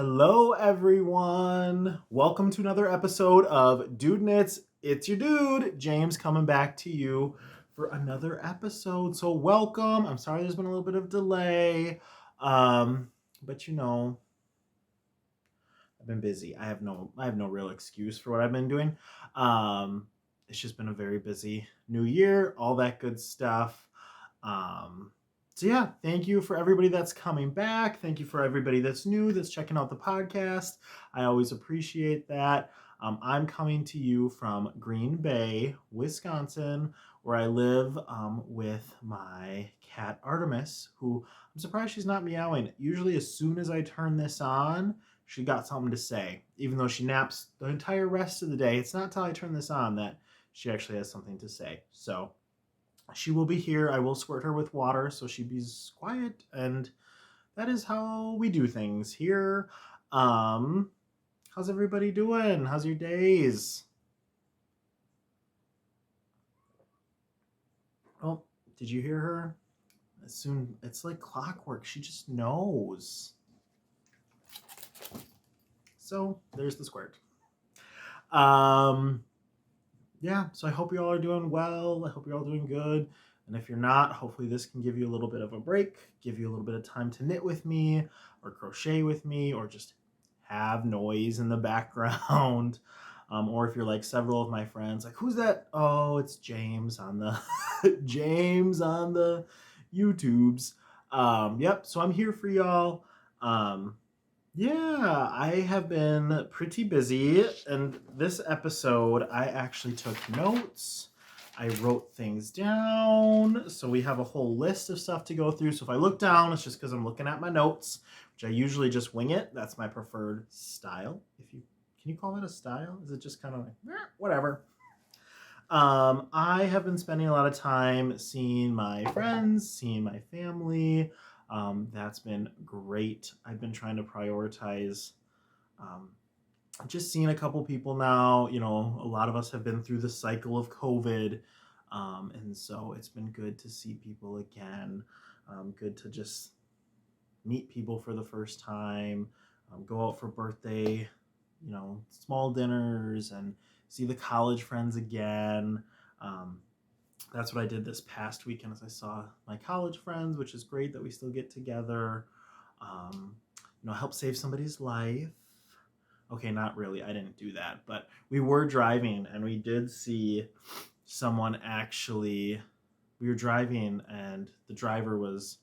Hello, everyone. Welcome to another episode of Dude Knits. It's your dude, James, coming back to you for another episode. So welcome. I'm sorry there's been a little bit of delay, but I've been busy. I have no real excuse for what I've been doing. It's just been a very busy new year, all that good stuff. So yeah, thank you for everybody that's coming back. Thank you for everybody that's new, that's checking out the podcast. I always appreciate that. I'm coming to you from Green Bay, Wisconsin, where I live with my cat Artemis, who I'm surprised she's not meowing. Usually as soon as I turn this on, she got something to say. Even though she naps the entire rest of the day, it's not until I turn this on that she actually has something to say. So she will be here. I will squirt her with water so she be quiet, and that is how we do things here. How's everybody doing? How's your days? Oh, did you hear her? As soon, it's like clockwork. She just knows. So there's the squirt. Yeah, so I hope you all are doing well. I hope you're all doing good. And if you're not, hopefully this can give you a little bit of a break, give you a little bit of time to knit with me or crochet with me or just have noise in the background. Or if you're like several of my friends, like, who's that? Oh, it's James on the James on the YouTubes. Yep, so I'm here for y'all. Yeah, I have been pretty busy, and this episode I actually took notes. I wrote things down, so we have a whole list of stuff to go through. So if I look down, it's just because I'm looking at my notes, which I usually just wing it. That's my preferred style. Can you call that a style? Is it just kind of like whatever? I have been spending a lot of time seeing my friends, seeing my family. That's been great. I've been trying to prioritize just seeing a couple people now. You know, a lot of us have been through the cycle of COVID. And so it's been good to see people again. Good to just meet people for the first time, go out for birthday, small dinners, and see the college friends again. That's what I did this past weekend, as I saw my college friends, which is great that we still get together. Help save somebody's life. Okay, not really. I didn't do that, but we were driving and we did see someone actually. We were driving and the driver was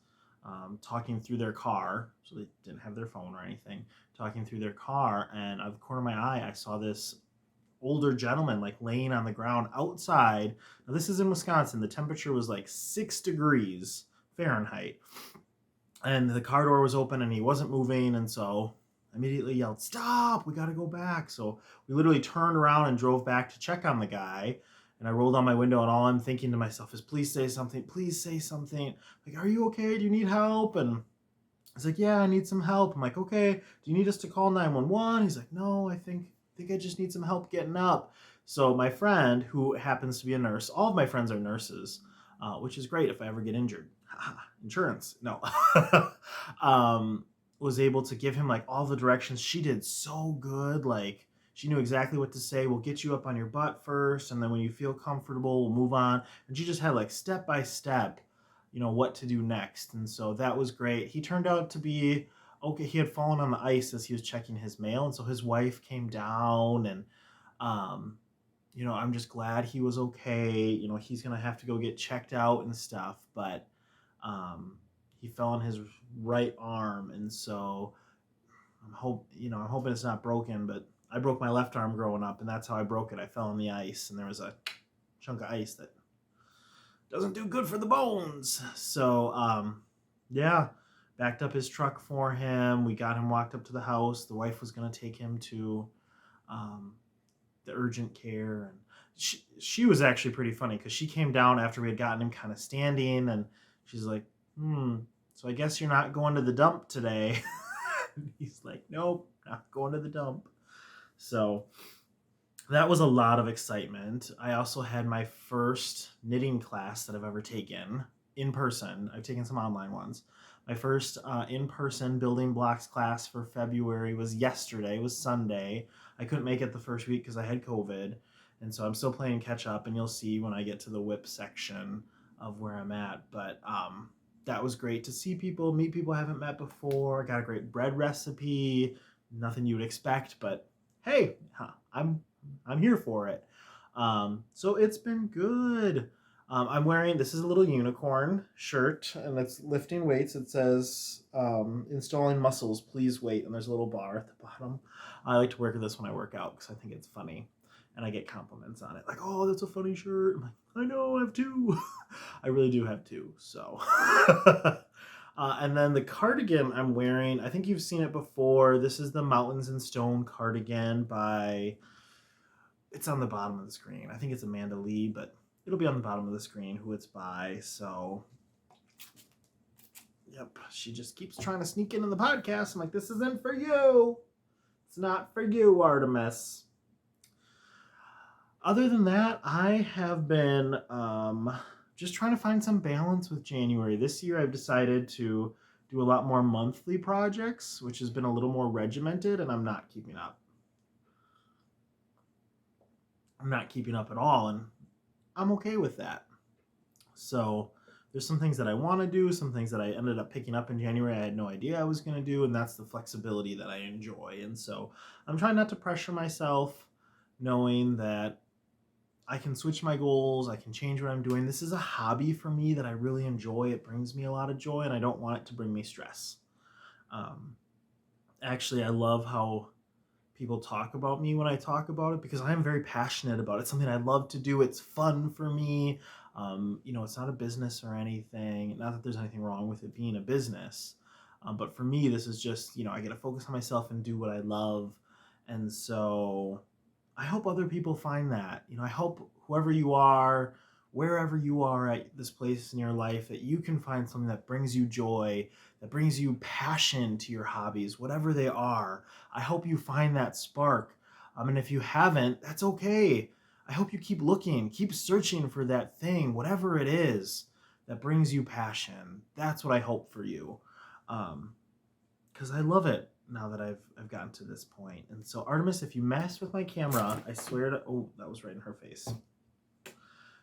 talking through their car, so they didn't have their phone or anything, talking through their car, and out of the corner of my eye, I saw this older gentleman like laying on the ground outside. Now this is in Wisconsin. The temperature was like 6 degrees Fahrenheit, and the car door was open and he wasn't moving, and so I immediately yelled, "Stop, we got to go back." So we literally turned around and drove back to check on the guy. And I rolled down my window, and all I'm thinking to myself is, please say something, please say something. Like, are you okay? Do you need help? And he's like, yeah, I need some help. I'm like, okay, do you need us to call 911? He's like, no, I think I just need some help getting up. So my friend, who happens to be a nurse, all of my friends are nurses, which is great if I ever get injured. Insurance, no. Was able to give him like all the directions. She did so good. Like, she knew exactly what to say. We'll get you up on your butt first, and then when you feel comfortable, we'll move on. And she just had like step by step, what to do next. And so that was great. He turned out to be okay. He had fallen on the ice as he was checking his mail, and so his wife came down, and I'm just glad he was okay. He's gonna have to go get checked out and stuff, but he fell on his right arm, and so I'm hoping it's not broken, but I broke my left arm growing up, and that's how I broke it. I fell on the ice, and there was a chunk of ice that doesn't do good for the bones. So, yeah, backed up his truck for him. We got him walked up to the house. The wife was going to take him to the urgent care. And she was actually pretty funny because she came down after we had gotten him kind of standing, and she's like, so I guess you're not going to the dump today. He's like, nope, not going to the dump. So that was a lot of excitement. I also had my first knitting class that I've ever taken in person. I've taken some online ones. My first in-person building blocks class for February was yesterday. It was Sunday. I couldn't make it the first week because I had COVID. And so I'm still playing catch up, and you'll see when I get to the whip section of where I'm at. But that was great to see people, meet people I haven't met before. Got a great bread recipe. Nothing you would expect, but hey, I'm here for it. So it's been good. I'm wearing, this is a little unicorn shirt, and it's lifting weights. It says, installing muscles, please wait. And there's a little bar at the bottom. I like to wear this when I work out because I think it's funny. And I get compliments on it. Like, oh, that's a funny shirt. I'm like, I know, I have two. I really do have two, so. And then the cardigan I'm wearing, I think you've seen it before. This is the Mountains and Stone cardigan by, it's on the bottom of the screen. I think it's Amanda Lee, but it'll be on the bottom of the screen who it's by. So, yep, she just keeps trying to sneak into the podcast. I'm like, this isn't for you. It's not for you, Artemis. Other than that, I have been just trying to find some balance with January. This year I've decided to do a lot more monthly projects, which has been a little more regimented, and I'm not keeping up. I'm not keeping up at all, and I'm okay with that. So there's some things that I want to do, some things that I ended up picking up in January I had no idea I was going to do, and that's the flexibility that I enjoy. And so I'm trying not to pressure myself, knowing that I can switch my goals, I can change what I'm doing. This is a hobby for me that I really enjoy. It brings me a lot of joy, and I don't want it to bring me stress. Actually, I love how people talk about me when I talk about it, because I am very passionate about it. It's something I love to do. It's fun for me. It's not a business or anything. Not that there's anything wrong with it being a business. But for me, this is just, I get to focus on myself and do what I love. And so I hope other people find that. I hope whoever you are, wherever you are at this place in your life, that you can find something that brings you joy, that brings you passion to your hobbies, whatever they are. I hope you find that spark. And if you haven't, that's okay. I hope you keep looking, keep searching for that thing, whatever it is that brings you passion. That's what I hope for you. Because I love it now that I've gotten to this point. And so, Artemis, if you mess with my camera, I swear to, oh, that was right in her face.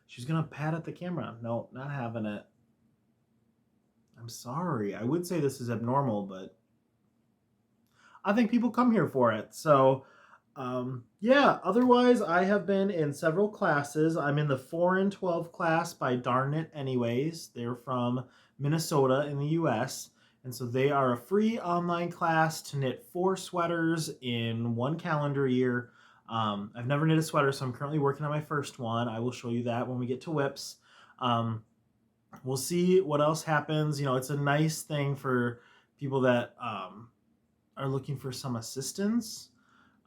She's gonna pat at the camera. No, not having it. I'm sorry. I would say this is abnormal, but I think people come here for it. So, yeah, otherwise I have been in several classes. I'm in the 4 in 12 class by Darn It Anyways. They're from Minnesota in the US. And so they are a free online class to knit 4 sweaters in 1 calendar year. I've never knit a sweater, so I'm currently working on my first one. I will show you that when we get to whips. We'll see what else happens. It's a nice thing for people that are looking for some assistance.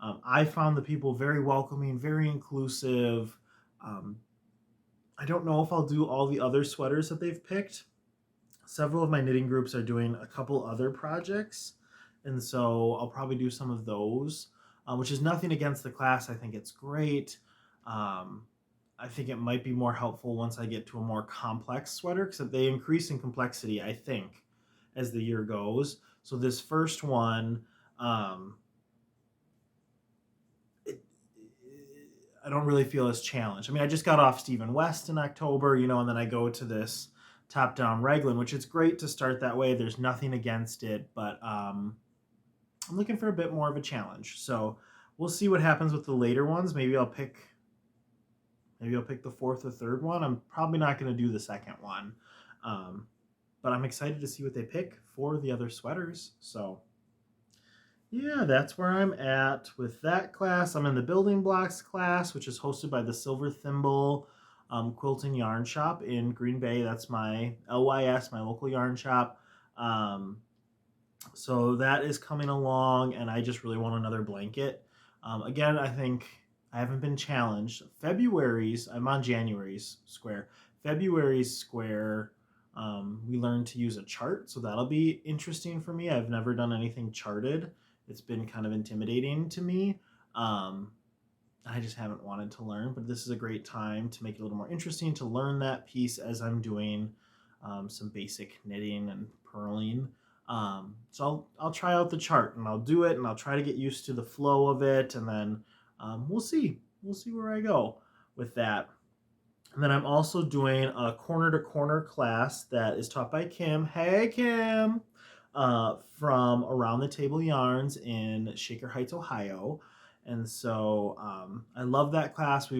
I found the people very welcoming, very inclusive. I don't know if I'll do all the other sweaters that they've picked. Several of my knitting groups are doing a couple other projects, and so I'll probably do some of those, which is nothing against the class. I think it's great. I think it might be more helpful once I get to a more complex sweater, because they increase in complexity, I think, as the year goes. So this first one, I don't really feel as challenged. I mean, I just got off Stephen West in October, and then I go to this top-down raglan, which it's great to start that way. There's nothing against it, but I'm looking for a bit more of a challenge. So we'll see what happens with the later ones. Maybe I'll pick the 4th or 3rd one. I'm probably not going to do the 2nd one, but I'm excited to see what they pick for the other sweaters. So yeah, that's where I'm at with that class. I'm in the building blocks class, which is hosted by the Silver Thimble Quilt and Yarn Shop in Green Bay. That's my LYS, my local yarn shop. So that is coming along, and I just really want another blanket. Again, I think I haven't been challenged. I'm on January's square. February's square, we learned to use a chart, so that'll be interesting for me. I've never done anything charted. It's been kind of intimidating to me. I just haven't wanted to learn, but this is a great time to make it a little more interesting, to learn that piece as I'm doing some basic knitting and purling. So I'll try out the chart and I'll do it and I'll try to get used to the flow of it, and then we'll see where I go with that. And then I'm also doing a corner to corner class that is taught by Kim. Hey Kim, from Around the Table Yarns in Shaker Heights, Ohio. And so I love that class.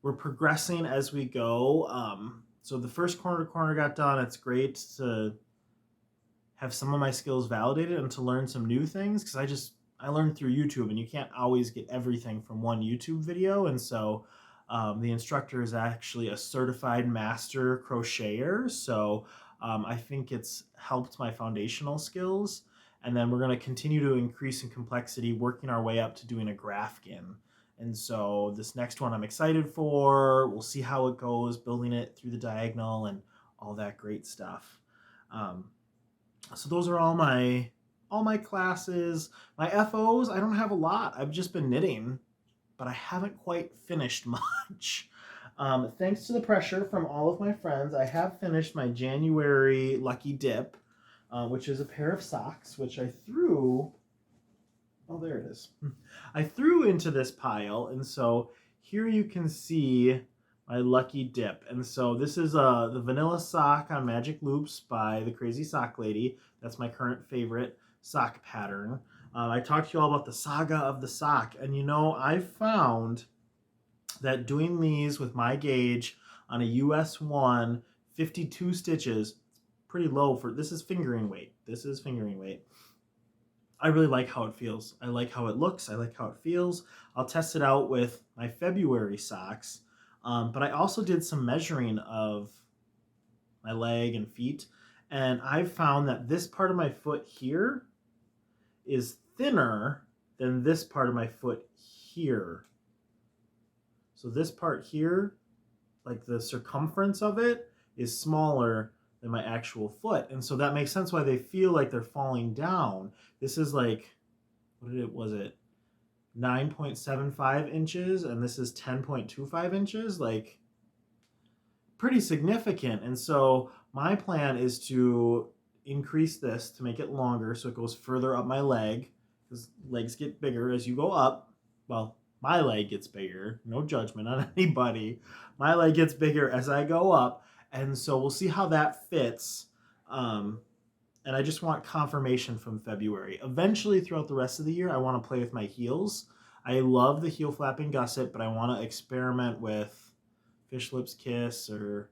We're progressing as we go. So the first corner to corner got done. It's great to have some of my skills validated and to learn some new things, because I learned through YouTube, and you can't always get everything from one YouTube video. And so the instructor is actually a certified master crocheter. So I think it's helped my foundational skills. And then we're going to continue to increase in complexity, working our way up to doing a graphkin. And so this next one I'm excited for. We'll see how it goes, building it through the diagonal and all that great stuff. So those are all my classes. My FOs, I don't have a lot. I've just been knitting, but I haven't quite finished much. Thanks to the pressure from all of my friends, I have finished my January Lucky Dip, which is a pair of socks, which I threw. Oh, there it is. I threw into this pile, and so here you can see my Lucky Dip. And so this is the vanilla sock on Magic Loops by the Crazy Sock Lady. That's my current favorite sock pattern. I talked to you all about the saga of the sock, and I found that doing these with my gauge on a US 1, 52 stitches, pretty low for, this is fingering weight. I really like how it feels. I like how it looks. I like how it feels. I'll test it out with my February socks. But I also did some measuring of my leg and feet, and I've found that this part of my foot here is thinner than this part of my foot here. So this part here, like the circumference of it, is smaller than my actual foot. And so that makes sense why they feel like they're falling down. This is like, was it 9.75 inches, and this is 10.25 inches, like pretty significant. And so my plan is to increase this to make it longer so it goes further up my leg, because legs get bigger as you go up. Well, my leg gets bigger, no judgment on anybody. My leg gets bigger as I go up, and so we'll see how that fits. And I just want confirmation from February. Eventually, throughout the rest of the year, I want to play with my heels. I love the heel flapping gusset, but I want to experiment with Fish Lips Kiss or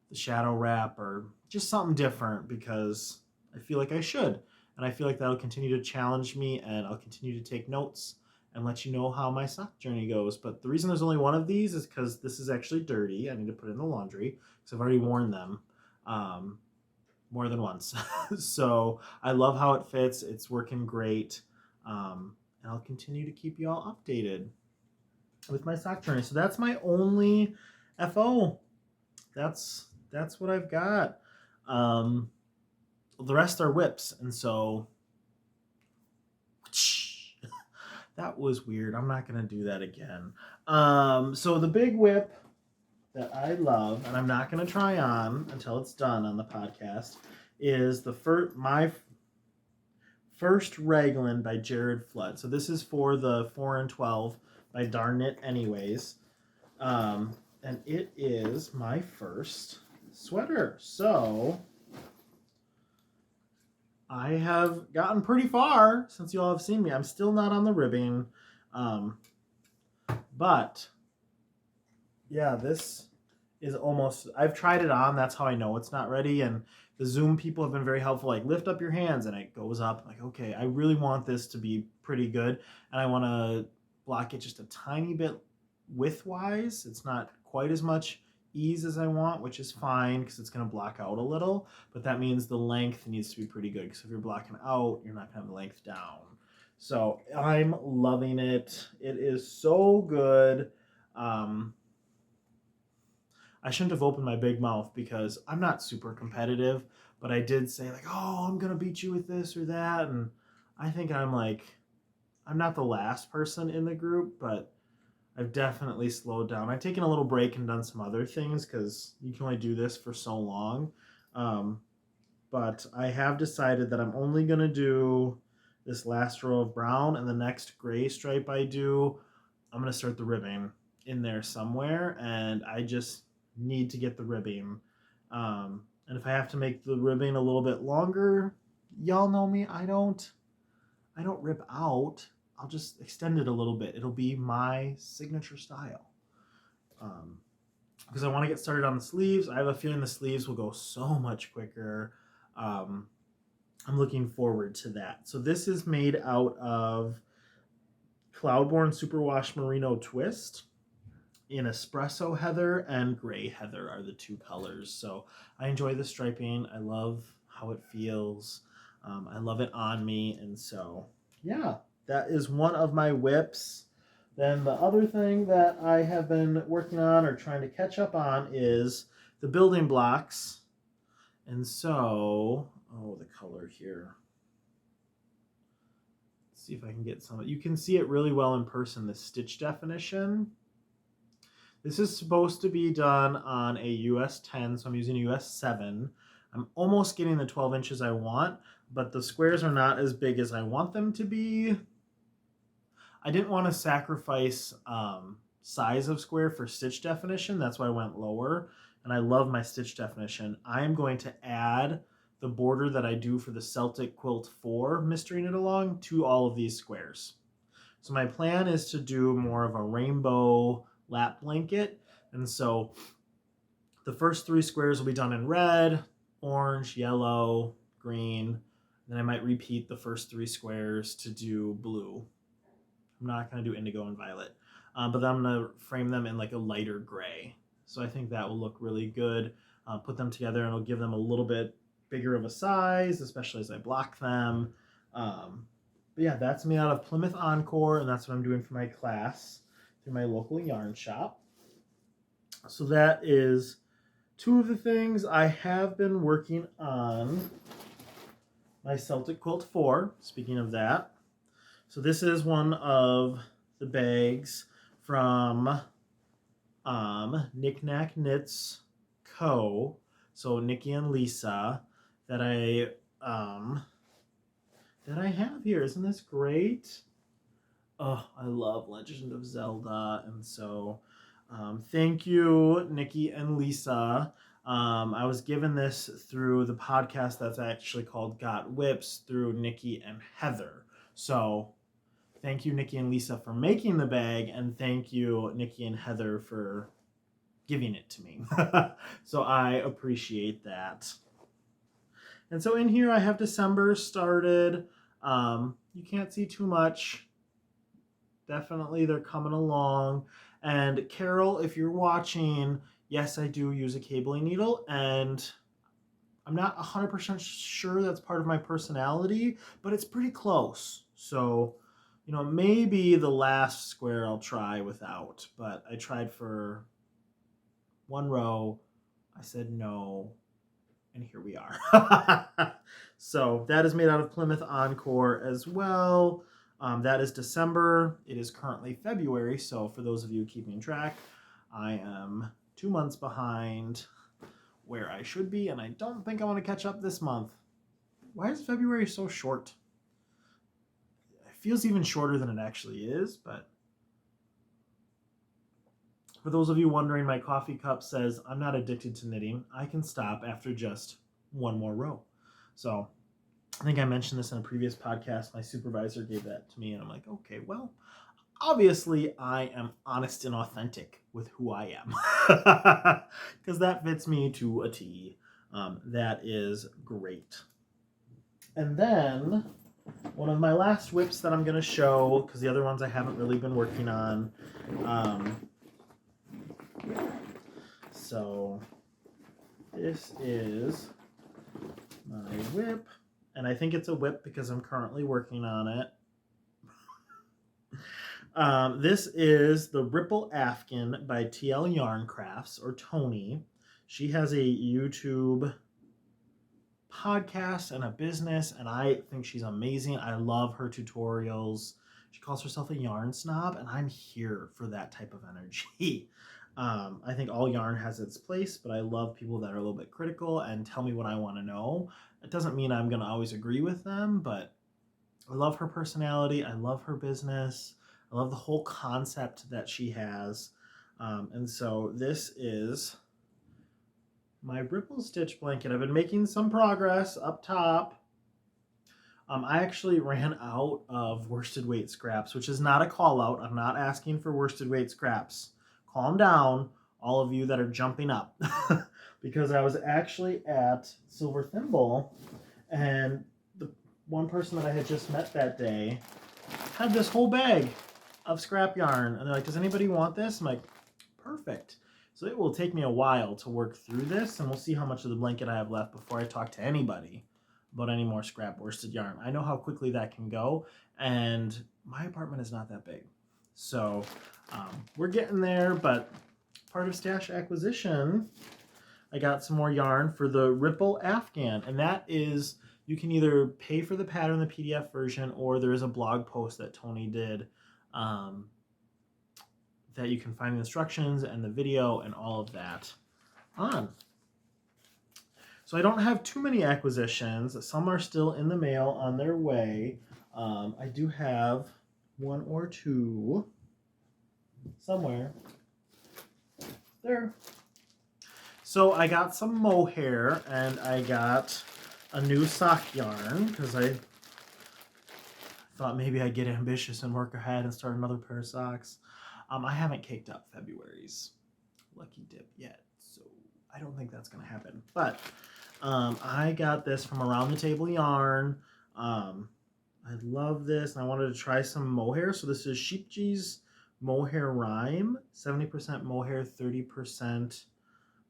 the Shadow Wrap or just something different, because I feel like I should. And I feel like that'll continue to challenge me, and I'll continue to take notes and let you know how my sock journey goes. But the reason there's only one of these is because this is actually dirty. I need to put it in the laundry because I've already worn them more than once. So I love how it fits. It's working great. And I'll continue to keep you all updated with my sock journey. So that's my only FO. That's what I've got. The rest are whips. And so that was weird. I'm not going to do that again. So the big whip that I love, and I'm not going to try on until it's done on the podcast, is my first raglan by Jared Flood. So this is for the 4 and 12 by Darn It Anyways. And it is my first sweater. So I have gotten pretty far since you all have seen me. I'm still not on the ribbing. But yeah, this is almost, I've tried it on. That's how I know it's not ready. And the Zoom people have been very helpful. Like, lift up your hands, and it goes up. Like, okay, I really want this to be pretty good. And I want to block it just a tiny bit width-wise. It's not quite as much ease as I want, which is fine because it's going to block out a little. But that means the length needs to be pretty good, because if you're blocking out, you're not going to have the length down. So I'm loving it. It is so good. I shouldn't have opened my big mouth because I'm not super competitive, but I did say like, oh, I'm going to beat you with this or that. And I think I'm not the last person in the group, but I've definitely slowed down. I've taken a little break and done some other things because you can only do this for so long. But I have decided that I'm only going to do this last row of brown, and the next gray stripe I do, I'm going to start the ribbing in there somewhere, and I just need to get the ribbing. And if I have to make the ribbing a little bit longer, y'all know me, I don't rip out. I'll just extend it a little bit. It'll be my signature style. Because I want to get started on the sleeves. I have a feeling the sleeves will go so much quicker. I'm looking forward to that. So this is made out of Cloudborne Superwash Merino Twist in espresso heather and gray heather are the two colors. So I enjoy the striping. I love how it feels. I love it on me. And so, yeah, that is one of my whips. Then the other thing that I have been working on or trying to catch up on is the building blocks. And so, the color here. Let's see if I can get some. You can see it really well in person, the stitch definition. This is supposed to be done on a US 10, so I'm using a US 7. I'm almost getting the 12 inches I want, but the squares are not as big as I want them to be. I didn't want to sacrifice size of square for stitch definition. That's why I went lower, and I love my stitch definition. I am going to add the border that I do for the Celtic Quilt 4 Mystery Knit Along to all of these squares. So my plan is to do more of a rainbow lap blanket, and so the first 3 squares will be done in red, orange, yellow, green. Then I might repeat the first 3 squares to do blue. I'm not going to do indigo and violet, but then I'm going to frame them in like a lighter gray. So I think that will look really good. Put them together and it'll give them a little bit bigger of a size, especially as I block them. But yeah, that's made out of Plymouth Encore, and that's what I'm doing for my class through my local yarn shop. So that is 2 of the things. I have been working on my Celtic Quilt 4, speaking of that. So this is one of the bags from Knick Knack Knits Co. So Nikki and Lisa that I have here. Isn't this great? Oh, I love Legend of Zelda, and so thank you, Nikki and Lisa. I was given this through the podcast that's actually called Got Whips through Nikki and Heather. So thank you, Nikki and Lisa, for making the bag, and thank you, Nikki and Heather, for giving it to me. So I appreciate that. And so in here I have December started. You can't see too much. Definitely they're coming along. And Carol, if you're watching, yes, I do use a cabling needle, and I'm not 100% sure that's part of my personality, but it's pretty close. So, you know, maybe the last square I'll try without, but I tried for 1 row. I said no, and here we are. So that is made out of Plymouth Encore as well. That is December. It is currently February, so for those of you keeping track, I am 2 months behind where I should be, and I don't think I want to catch up this month. Why is February so short? It feels even shorter than it actually is, but for those of you wondering, my coffee cup says I'm not addicted to knitting. I can stop after just 1 more row. So I think I mentioned this in a previous podcast. My supervisor gave that to me, and I'm like, okay, well, obviously I am honest and authentic with who I am, because that fits me to a T. That is great. And then one of my last whips that I'm going to show, because the other ones I haven't really been working on. So this is my whip, and I think it's a whip because I'm currently working on it. This is the Ripple Afghan by TL Yarn Crafts, or Tony. She has a YouTube podcast and a business, and I think she's amazing. I love her tutorials. She calls herself a yarn snob, and I'm here for that type of energy. I think all yarn has its place, but I love people that are a little bit critical and tell me what I want to know. It doesn't mean I'm going to always agree with them, but I love her personality. I love her business. I love the whole concept that she has. And so this is my ripple stitch blanket. I've been making some progress up top. I actually ran out of worsted weight scraps, which is not a call out. I'm not asking for worsted weight scraps. Calm down, all of you that are jumping up. Because I was actually at Silver Thimble, and the one person that I had just met that day had this whole bag of scrap yarn. And they're like, does anybody want this? I'm like, perfect. So it will take me a while to work through this, and we'll see how much of the blanket I have left before I talk to anybody about any more scrap worsted yarn. I know how quickly that can go, and my apartment is not that big. So we're getting there, but part of Stash Acquisition, I got some more yarn for the Ripple Afghan, and that is, you can either pay for the pattern, the PDF version, or there is a blog post that Tony did that you can find the instructions and the video and all of that on. So I don't have too many acquisitions. Some are still in the mail on their way. I do have one or two somewhere. There. So I got some mohair, and I got a new sock yarn because I thought maybe I'd get ambitious and work ahead and start another pair of socks. I haven't caked up February's lucky dip yet, so I don't think that's going to happen. But I got this from Around the Table Yarn. I love this, and I wanted to try some mohair. So this is Sheepji's Mohair Rhyme, 70% mohair, 30%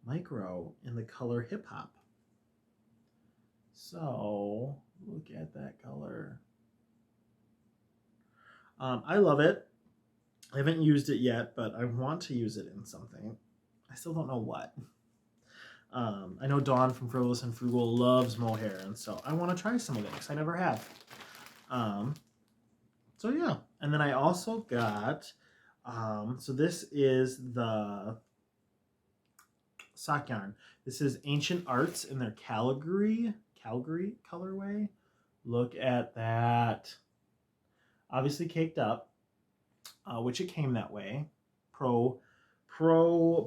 micro in the color Hip Hop. So look at that color. I love it. I haven't used it yet, but I want to use it in something. I still don't know what. I know Dawn from Frivolous and Frugal loves mohair, and so I want to try some of it because I never have. So yeah, and then I also got, so this is the sock yarn. This is Ancient Arts in their Calgary colorway. Look at that. Obviously caked up, which it came that way. Pro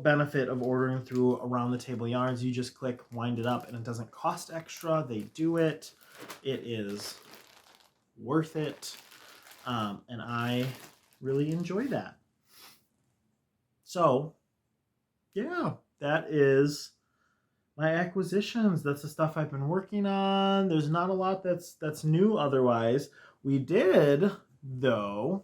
benefit of ordering through Around the Table Yarns. You just click wind it up and it doesn't cost extra. They do it. It is worth it. And I really enjoy that. So yeah, that is my acquisitions. That's the stuff I've been working on. There's not a lot that's new otherwise. We did, though,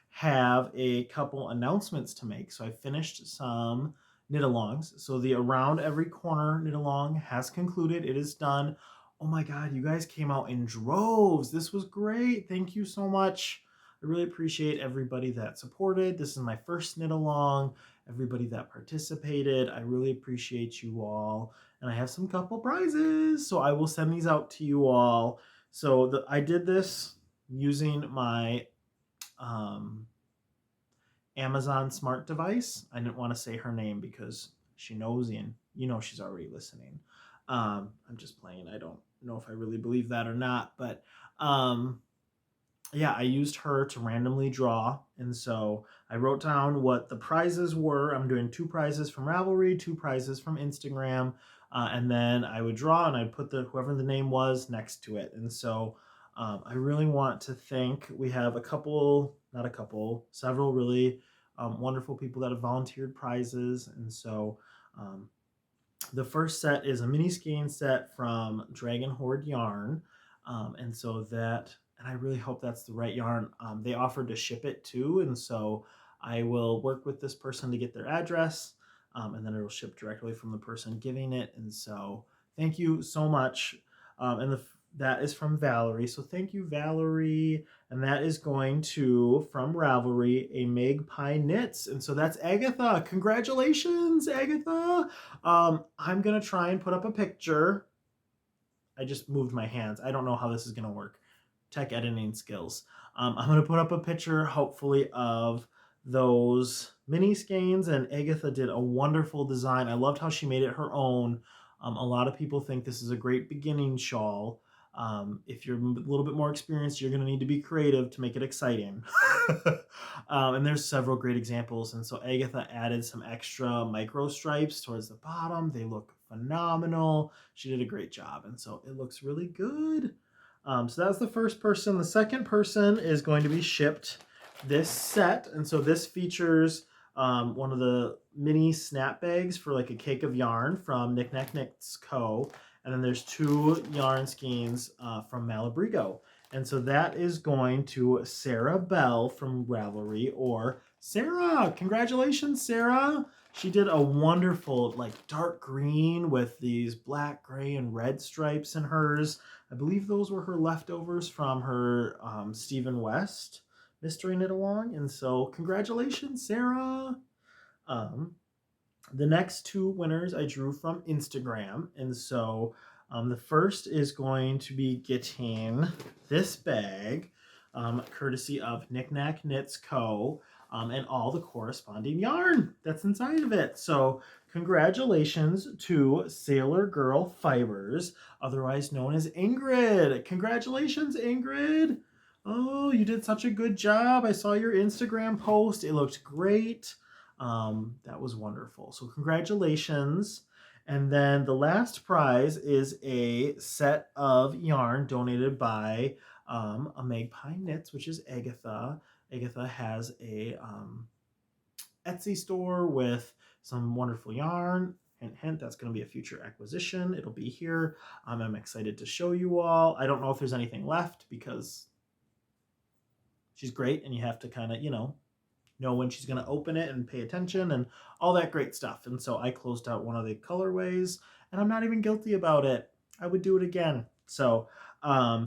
have a couple announcements to make. So I finished some knit-alongs. So the Around Every Corner knit-along has concluded. It is done. Oh my God, you guys came out in droves. This was great. Thank you so much. I really appreciate everybody that supported. This is my first knit-along. Everybody that participated, I really appreciate you all. And I have some couple prizes, so I will send these out to you all. So I did this using my Amazon smart device. I didn't want to say her name because she knows and she's already listening. I'm just playing. I don't know if I really believe that or not, but yeah, I used her to randomly draw, and so I wrote down what the prizes were. I'm doing 2 prizes from Ravelry, 2 prizes from Instagram, and then I would draw and I'd put whoever the name was next to it. And so I really want to thank, we have several really wonderful people that have volunteered prizes. And so the first set is a mini skein set from Dragon Horde Yarn. And I really hope that's the right yarn. They offered to ship it too. And so I will work with this person to get their address, and then it will ship directly from the person giving it. And so thank you so much. That is from Valerie. So thank you, Valerie. And that is going to, from Ravelry, a Magpie Knits. And so that's Agatha. Congratulations, Agatha. I'm going to try and put up a picture. I just moved my hands. I don't know how this is going to work. Tech editing skills. I'm going to put up a picture, hopefully, of those mini skeins, and Agatha did a wonderful design. I loved how she made it her own. A lot of people think this is a great beginning shawl. If you're a little bit more experienced, you're going to need to be creative to make it exciting. And there's several great examples. And so Agatha added some extra micro stripes towards the bottom. They look phenomenal. She did a great job. And so it looks really good. So that's the first person. The second person is going to be shipped this set. And so this features one of the mini snap bags for like a cake of yarn from Knick Knack Knits Co. And then there's 2 yarn skeins from Malabrigo. And so that is going to Sarah Bell from Ravelry, or Sarah. Congratulations, Sarah. She did a wonderful like dark green with these black, gray, and red stripes in hers. I believe those were her leftovers from her Stephen West Mystery Knit Along. And so congratulations, Sarah. The next 2 winners I drew from Instagram. And so the first is going to be getting this bag, courtesy of Knick Knack Knits Co. And all the corresponding yarn that's inside of it. So congratulations to Sailor Girl Fibers, otherwise known as Ingrid. Congratulations, Ingrid. Oh, you did such a good job. I saw your Instagram post. It looked great. That was wonderful. So congratulations. And then the last prize is a set of yarn donated by a Magpie Knits, which is Agatha. Agatha has a Etsy store with some wonderful yarn. Hint, hint, that's going to be a future acquisition. It'll be here. I'm excited to show you all. I don't know if there's anything left because she's great and you have to kind of, know when she's going to open it and pay attention and all that great stuff. And so I closed out one of the colorways and I'm not even guilty about it. I would do it again. So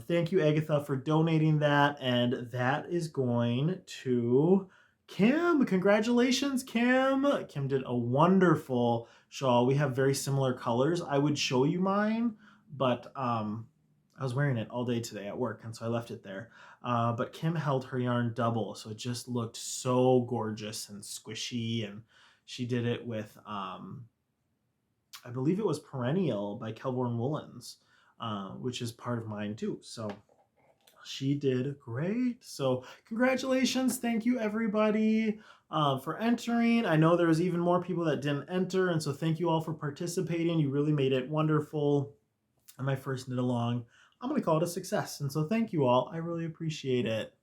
thank you, Agatha, for donating that. And that is going to Kim. Congratulations, Kim. Kim did a wonderful shawl. We have very similar colors. I would show you mine, but I was wearing it all day today at work, and so I left it there. But Kim held her yarn double, so it just looked so gorgeous and squishy, and she did it with, I believe it was Perennial by Kelborn Woolens, which is part of mine too. So she did great. So congratulations. Thank you, everybody, for entering. I know there was even more people that didn't enter, and so thank you all for participating. You really made it wonderful. On my first knit along, I'm going to call it a success. And so thank you all. I really appreciate it.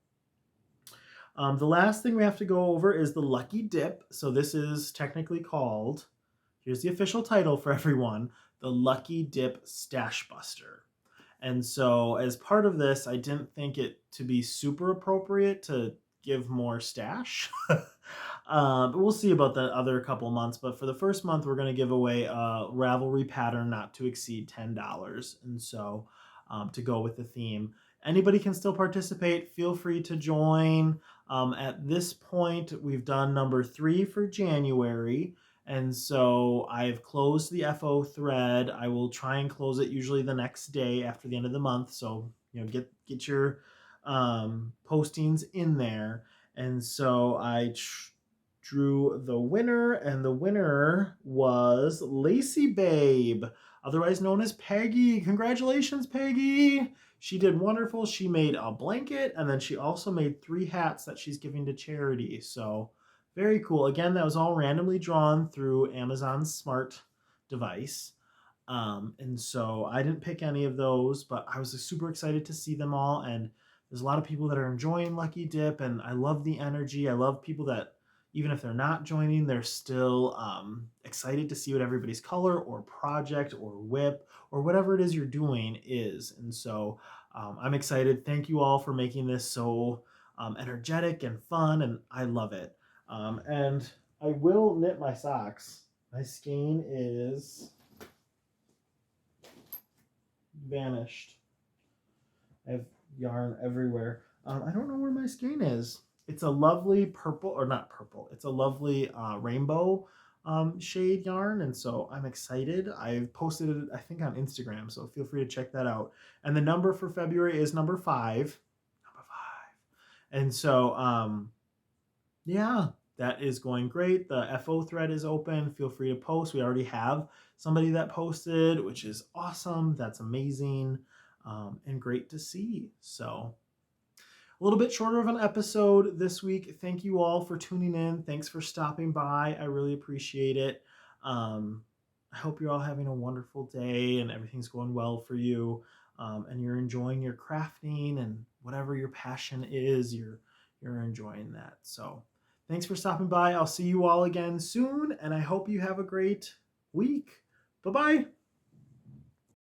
The last thing we have to go over is the Lucky Dip. So this is technically called, here's the official title for everyone, the Lucky Dip Stash Buster. And so as part of this, I didn't think it to be super appropriate to give more stash. But we'll see about the other couple months. But for the first month, we're going to give away a Ravelry pattern not to exceed $10. And so to go with the theme, anybody can still participate. Feel free to join. At this point, we've done number 3 for January. And so I've closed the FO thread. I will try and close it usually the next day after the end of the month. So, get your postings in there. And so I drew the winner, and the winner was Lacey Babe, otherwise known as Peggy. Congratulations, Peggy. She did wonderful. She made a blanket, and then she also made 3 hats that she's giving to charity. So very cool. Again, that was all randomly drawn through Amazon's smart device. And so I didn't pick any of those, but I was super excited to see them all. And there's a lot of people that are enjoying Lucky Dip, and I love the energy. I love people that, even if they're not joining, they're still excited to see what everybody's color or project or whip or whatever it is you're doing is. And so I'm excited. Thank you all for making this so energetic and fun, and I love it. And I will knit my socks. My skein is vanished. I have yarn everywhere. I don't know where my skein is. It's a lovely purple, or not purple, it's a lovely rainbow shade yarn, and so I'm excited. I've posted it, I think, on Instagram, so feel free to check that out. And the number for February is number 5. And so, yeah, that is going great. The FO thread is open. Feel free to post. We already have somebody that posted, which is awesome. That's amazing, and great to see. So a little bit shorter of an episode this week. Thank you all for tuning in. Thanks for stopping by. I really appreciate it. I hope you're all having a wonderful day and everything's going well for you, and you're enjoying your crafting and whatever your passion is, you're enjoying that. So thanks for stopping by. I'll see you all again soon, and I hope you have a great week. Bye-bye.